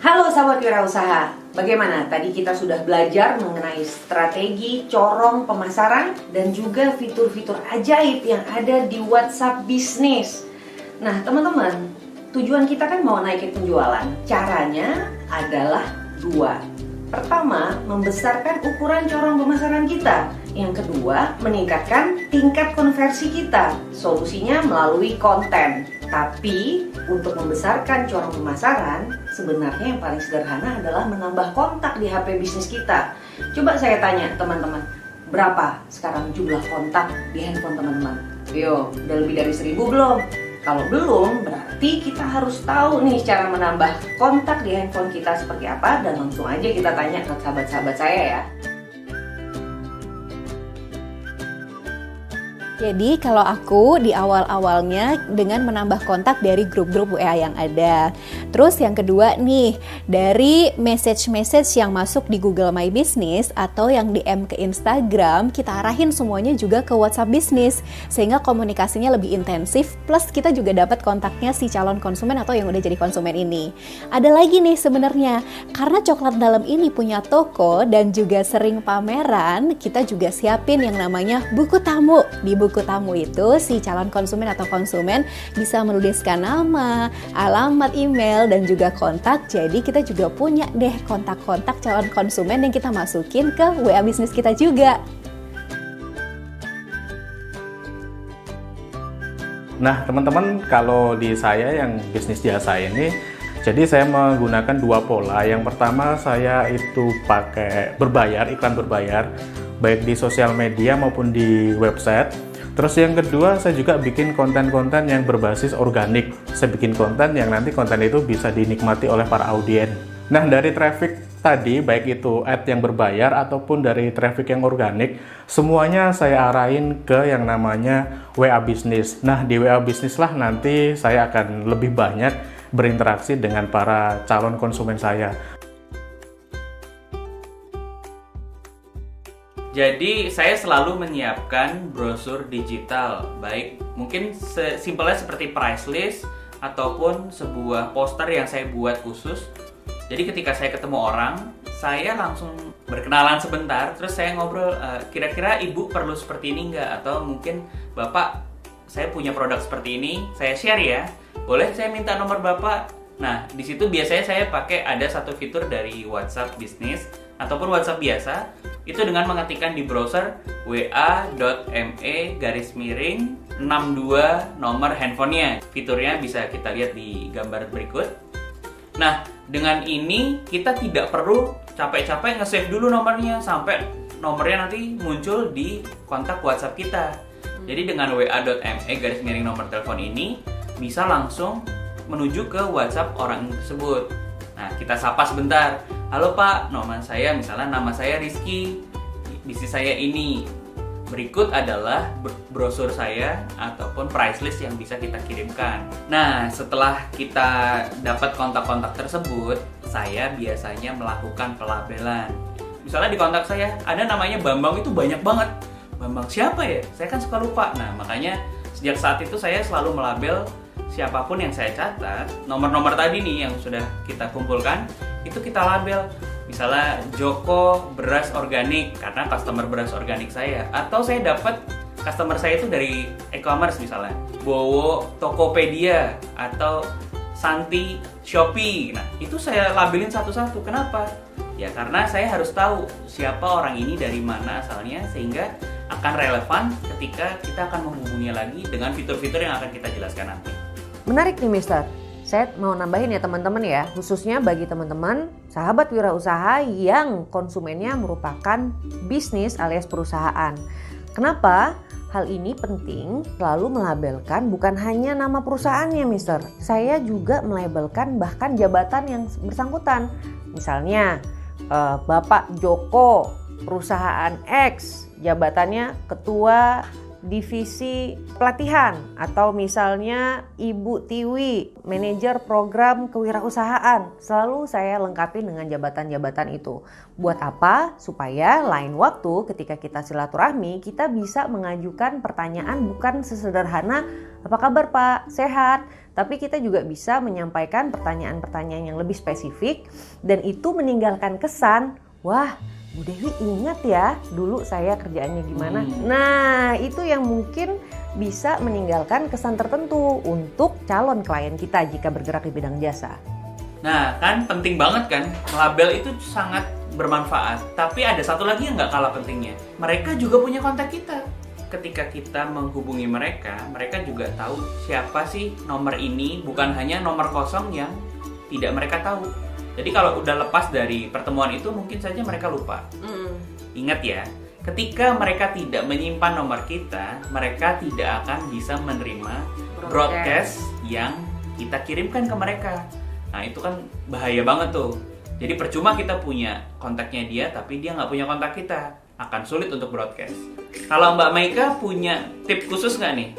Halo sahabat wirausaha, bagaimana? Tadi kita sudah belajar mengenai strategi corong pemasaran dan juga fitur-fitur ajaib yang ada di WhatsApp bisnis. Nah teman-teman, tujuan kita kan mau naikin penjualan. Caranya adalah dua. Pertama, membesarkan ukuran corong pemasaran kita. Yang kedua, meningkatkan tingkat konversi kita. Solusinya melalui konten. Tapi untuk membesarkan corong pemasaran, sebenarnya yang paling sederhana adalah menambah kontak di HP bisnis kita. Coba saya tanya teman-teman, berapa sekarang jumlah kontak di handphone teman-teman? Yo, udah lebih dari 1000 belum? Kalau belum, berarti kita harus tahu nih cara menambah kontak di handphone kita seperti apa. Dan langsung aja kita tanya ke sahabat-sahabat saya ya. Jadi kalau aku di awal-awalnya dengan menambah kontak dari grup-grup WA yang ada. Terus yang kedua nih, dari message-message yang masuk di Google My Business atau yang DM ke Instagram, kita arahin semuanya juga ke WhatsApp Business. Sehingga komunikasinya lebih intensif, plus kita juga dapat kontaknya si calon konsumen atau yang udah jadi konsumen ini. Ada lagi nih sebenarnya, karena Coklat Dalam ini punya toko dan juga sering pameran, kita juga siapin yang namanya buku tamu. Di buku tamu itu si calon konsumen atau konsumen bisa menuliskan nama, alamat email, dan juga kontak. Jadi kita juga punya deh kontak-kontak calon konsumen yang kita masukin ke WA bisnis kita juga. Nah teman-teman, kalau di saya yang bisnis jasa ini, jadi saya menggunakan dua pola. Yang pertama saya itu pakai berbayar, iklan berbayar, baik di sosial media maupun di website. Terus yang kedua, saya juga bikin konten-konten yang berbasis organik. Saya bikin konten yang nanti konten itu bisa dinikmati oleh para audien. Nah, dari traffic tadi, baik itu ad yang berbayar ataupun dari traffic yang organik, semuanya saya arahin ke yang namanya WA Business. Nah, di WA Business lah nanti saya akan lebih banyak berinteraksi dengan para calon konsumen saya. Jadi saya selalu menyiapkan brosur digital, baik mungkin simpelnya seperti price list ataupun sebuah poster yang saya buat khusus. Jadi ketika saya ketemu orang, saya langsung berkenalan sebentar, terus saya ngobrol, kira-kira ibu perlu seperti ini nggak? Atau mungkin bapak, saya punya produk seperti ini, saya share ya, boleh saya minta nomor bapak? Nah, di situ biasanya saya pakai ada satu fitur dari WhatsApp Business ataupun WhatsApp biasa, itu dengan mengetikkan di browser wa.me/62 nomor handphonenya. Fiturnya bisa kita lihat di gambar berikut. Nah, dengan ini kita tidak perlu capek-capek nge-save dulu nomornya sampai nomornya nanti muncul di kontak WhatsApp kita. Jadi dengan wa.me/nomor telepon ini bisa langsung menuju ke WhatsApp orang tersebut. Nah, kita sapa sebentar. Halo Pak, nama saya Rizky, bisnis saya ini. Berikut adalah brosur saya ataupun price list yang bisa kita kirimkan. Nah, setelah kita dapat kontak-kontak tersebut, saya biasanya melakukan pelabelan. Misalnya di kontak saya ada namanya Bambang, itu banyak banget. Bambang siapa ya? Saya kan suka lupa. Nah, makanya sejak saat itu saya selalu melabel siapapun yang saya catat, nomor-nomor tadi nih yang sudah kita kumpulkan, itu kita label. Misalnya Joko beras organik, karena customer beras organik saya. Atau saya dapat customer saya itu dari e-commerce misalnya, Bowo Tokopedia, atau Santi Shopee. Nah, itu saya labelin satu-satu. Kenapa? Ya karena saya harus tahu siapa orang ini, dari mana asalnya, sehingga akan relevan ketika kita akan menghubunginya lagi dengan fitur-fitur yang akan kita jelaskan nanti. Menarik nih Mister. Saya mau nambahin ya teman-teman ya, khususnya bagi teman-teman sahabat wirausaha yang konsumennya merupakan bisnis alias perusahaan. Kenapa? Hal ini penting selalu melabelkan bukan hanya nama perusahaannya Mister. Saya juga melabelkan bahkan jabatan yang bersangkutan. Misalnya Bapak Joko, perusahaan X, jabatannya ketua divisi pelatihan, atau misalnya Ibu Tiwi, manajer program kewirausahaan. Selalu saya lengkapi dengan jabatan-jabatan itu. Buat apa? Supaya lain waktu ketika kita silaturahmi, kita bisa mengajukan pertanyaan bukan sesederhana apa kabar Pak, sehat, tapi kita juga bisa menyampaikan pertanyaan-pertanyaan yang lebih spesifik dan itu meninggalkan kesan, wah, Bu Dewi ingat ya dulu saya kerjaannya gimana. Nah, itu yang mungkin bisa meninggalkan kesan tertentu untuk calon klien kita jika bergerak di bidang jasa. Nah, kan penting banget kan, label itu sangat bermanfaat. Tapi ada satu lagi yang nggak kalah pentingnya. Mereka juga punya kontak kita. Ketika kita menghubungi mereka, mereka juga tahu siapa sih nomor ini, bukan hanya nomor kosong yang tidak mereka tahu. Jadi kalau udah lepas dari pertemuan itu mungkin saja mereka lupa. Ingat ya, ketika mereka tidak menyimpan nomor kita, mereka tidak akan bisa menerima broadcast yang kita kirimkan ke mereka. Nah itu kan bahaya banget tuh. Jadi percuma kita punya kontaknya dia, tapi dia nggak punya kontak kita. Akan sulit untuk broadcast. Kalau Mbak Maika punya tip khusus nggak nih?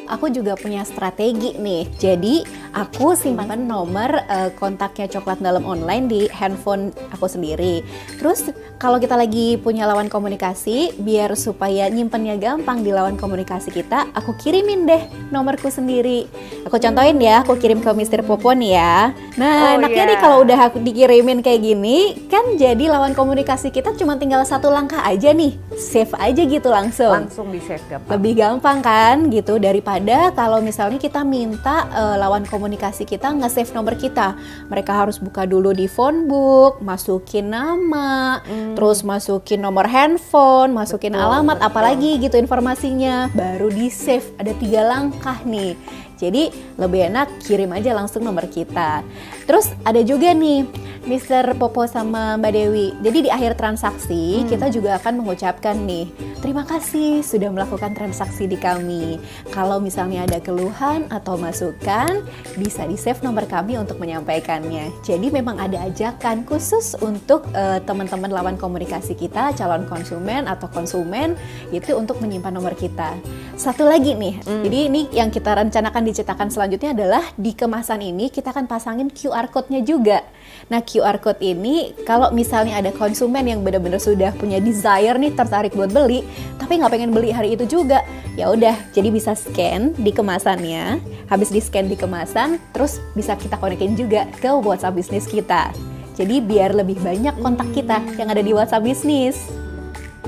Aku juga punya strategi nih. Jadi aku simpan nomor kontaknya Coklat Dalam online di handphone aku sendiri. Terus kalau kita lagi punya lawan komunikasi, biar supaya nyimpennya gampang di lawan komunikasi kita, aku kirimin deh nomorku sendiri. Aku contohin ya, aku kirim ke Mr. Popo nih ya. Nah, enaknya nih kalau udah aku dikirimin kayak gini, kan jadi lawan komunikasi kita cuma tinggal satu langkah aja nih. Save aja gitu langsung. Langsung di save gampang. Lebih gampang kan gitu daripada kalau misalnya kita minta lawan komunikasi kita nge-save nomor kita. Mereka harus buka dulu di phone book, masukin nama, terus masukin nomor handphone, masukin alamat, apalagi gitu informasinya, baru di-save. Ada 3 langkah nih. Jadi lebih enak kirim aja langsung nomor kita. Terus ada juga nih Mr. Popo sama Mbak Dewi. Jadi di akhir transaksi kita juga akan mengucapkan nih, terima kasih sudah melakukan transaksi di kami. Kalau misalnya ada keluhan atau masukan, bisa di-save nomor kami untuk menyampaikannya. Jadi memang ada ajakan khusus untuk teman-teman lawan komunikasi kita, calon konsumen atau konsumen, itu untuk menyimpan nomor kita. Satu lagi nih, jadi ini yang kita rencanakan dicetakan selanjutnya adalah di kemasan ini kita akan pasangin QR code-nya juga. Nah, QR code ini kalau misalnya ada konsumen yang benar-benar sudah punya desire nih, tertarik buat beli, tapi nggak pengen beli hari itu juga, ya udah, jadi bisa scan di kemasannya. Habis di scan di kemasan, terus bisa kita konekin juga ke WhatsApp bisnis kita. Jadi biar lebih banyak kontak kita yang ada di WhatsApp bisnis.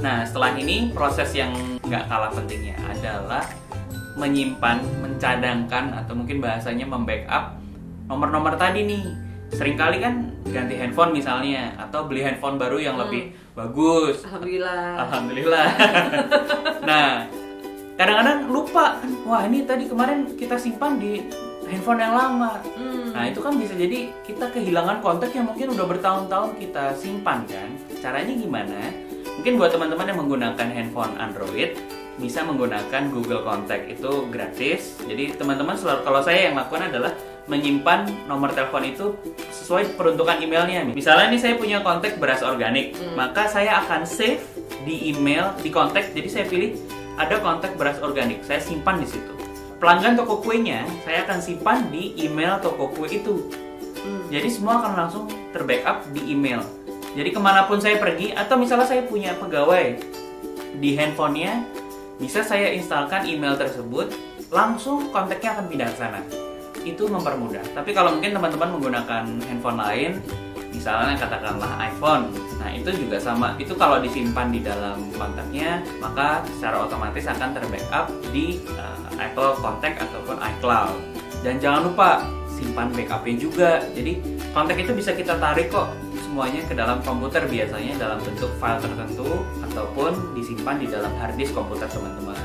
Nah, setelah ini proses yang nggak kalah pentingnya adalah menyimpan, mencadangkan, atau mungkin bahasanya membackup nomor-nomor tadi nih. Seringkali kan ganti handphone misalnya, atau beli handphone baru yang lebih bagus. Alhamdulillah. Nah, kadang-kadang lupa kan, wah ini tadi kemarin kita simpan di handphone yang lama. Nah itu kan bisa jadi kita kehilangan kontak yang mungkin udah bertahun-tahun kita simpan kan. Caranya gimana? Mungkin buat teman-teman yang menggunakan handphone Android, bisa menggunakan Google Contact, itu gratis. Jadi teman-teman selalu, kalau saya yang lakukan adalah menyimpan nomor telepon itu sesuai peruntukan emailnya. Misalnya ini saya punya kontak beras organik, maka saya akan save di email, di kontak. Jadi saya pilih ada kontak beras organik, saya simpan di situ. Pelanggan toko kuenya saya akan simpan di email toko kue itu. Jadi semua akan langsung terbackup di email. Jadi kemanapun saya pergi, atau misalnya saya punya pegawai di handphonenya, bisa saya instalkan email tersebut, langsung kontaknya akan pindah ke sana. Itu mempermudah. Tapi kalau mungkin teman-teman menggunakan handphone lain, misalnya katakanlah iPhone, nah itu juga sama. Itu kalau disimpan di dalam kontaknya, maka secara otomatis akan terbackup di Apple Contact ataupun iCloud. Dan jangan lupa simpan backupnya juga. Jadi kontak itu bisa kita tarik kok semuanya ke dalam komputer, biasanya dalam bentuk file tertentu ataupun disimpan di dalam harddisk komputer teman-teman.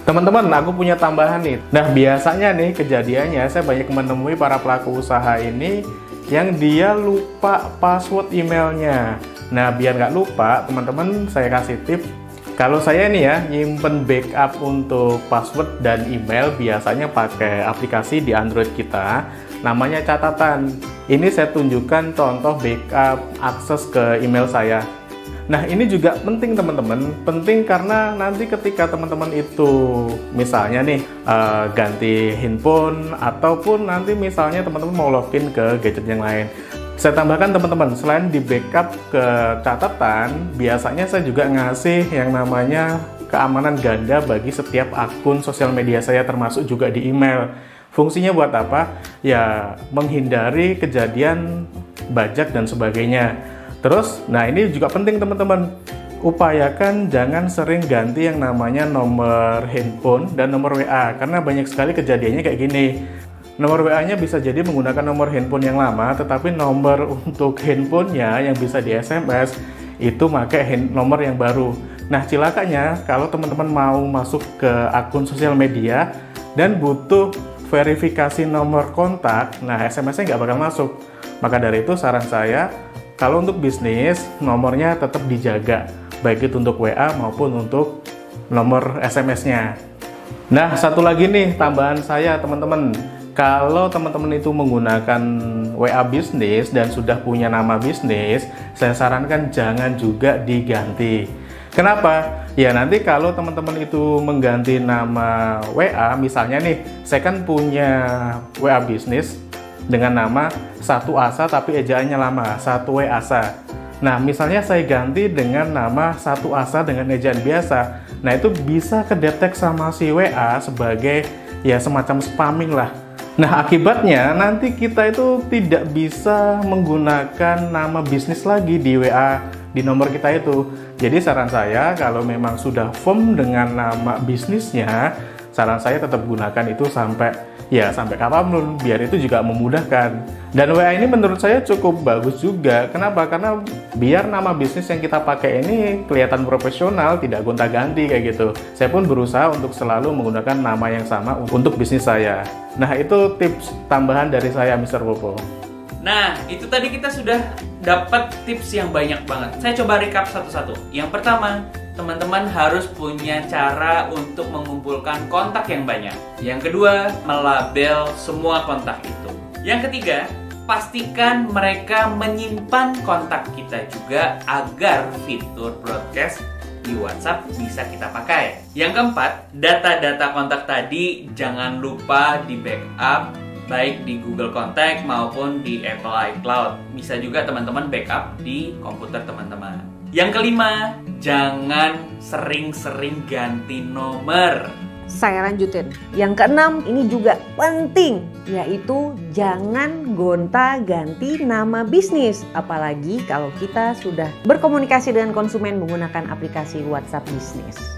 Teman-teman, aku punya tambahan nih. Nah, biasanya nih kejadiannya saya banyak menemui para pelaku usaha ini yang dia lupa password emailnya. Nah, biar nggak lupa, teman-teman saya kasih tips. Kalau saya nih ya, nyimpen backup untuk password dan email biasanya pakai aplikasi di Android kita, namanya Catatan. Ini saya tunjukkan contoh backup akses ke email saya. Nah, ini juga penting teman-teman, penting karena nanti ketika teman-teman itu misalnya nih ganti handphone ataupun nanti misalnya teman-teman mau login ke gadget yang lain. Saya tambahkan teman-teman, selain di backup ke catatan, biasanya saya juga ngasih yang namanya keamanan ganda bagi setiap akun sosial media saya, termasuk juga di email. Fungsinya buat apa? Ya menghindari kejadian bajak dan sebagainya. Terus, nah ini juga penting teman-teman, upayakan jangan sering ganti yang namanya nomor handphone dan nomor WA, karena banyak sekali kejadiannya kayak gini. Nomor WA-nya bisa jadi menggunakan nomor handphone yang lama, tetapi nomor untuk handphonenya yang bisa di SMS itu pakai nomor yang baru. Nah, cilakanya kalau teman-teman mau masuk ke akun sosial media dan butuh verifikasi nomor kontak, nah SMS-nya nggak bakal masuk. Maka dari itu saran saya, kalau untuk bisnis, nomornya tetap dijaga, baik itu untuk WA maupun untuk nomor SMS-nya. Nah, satu lagi nih tambahan saya teman-teman. Kalau teman-teman itu menggunakan WA bisnis dan sudah punya nama bisnis, saya sarankan jangan juga diganti. Kenapa? Ya nanti kalau teman-teman itu mengganti nama WA, misalnya nih, saya kan punya WA bisnis dengan nama Satu Asa tapi ejaannya lama, Satu Asa. Nah, misalnya saya ganti dengan nama Satu Asa dengan ejaan biasa. Nah, itu bisa kedetek sama si WA sebagai ya semacam spamming lah. Nah, akibatnya nanti kita itu tidak bisa menggunakan nama bisnis lagi di WA di nomor kita itu. Jadi saran saya kalau memang sudah firm dengan nama bisnisnya, saran saya tetap gunakan itu sampai kapanpun, biar itu juga memudahkan. Dan WA ini menurut saya cukup bagus juga. Kenapa? Karena biar nama bisnis yang kita pakai ini kelihatan profesional, tidak gonta-ganti kayak gitu. Saya pun berusaha untuk selalu menggunakan nama yang sama untuk bisnis saya. Nah, itu tips tambahan dari saya, Mr. Popo. Nah, itu tadi kita sudah dapat tips yang banyak banget. Saya coba recap satu-satu. Yang pertama, teman-teman harus punya cara untuk mengumpulkan kontak yang banyak. Yang kedua, melabel semua kontak itu. Yang ketiga, pastikan mereka menyimpan kontak kita juga agar fitur broadcast di WhatsApp bisa kita pakai. Yang keempat, data-data kontak tadi jangan lupa di backup baik di Google Contact maupun di Apple iCloud. Bisa juga teman-teman backup di komputer teman-teman. Yang kelima, jangan sering-sering ganti nomor. Saya lanjutin. Yang keenam, ini juga penting, yaitu jangan gonta-ganti nama bisnis. Apalagi kalau kita sudah berkomunikasi dengan konsumen menggunakan aplikasi WhatsApp bisnis.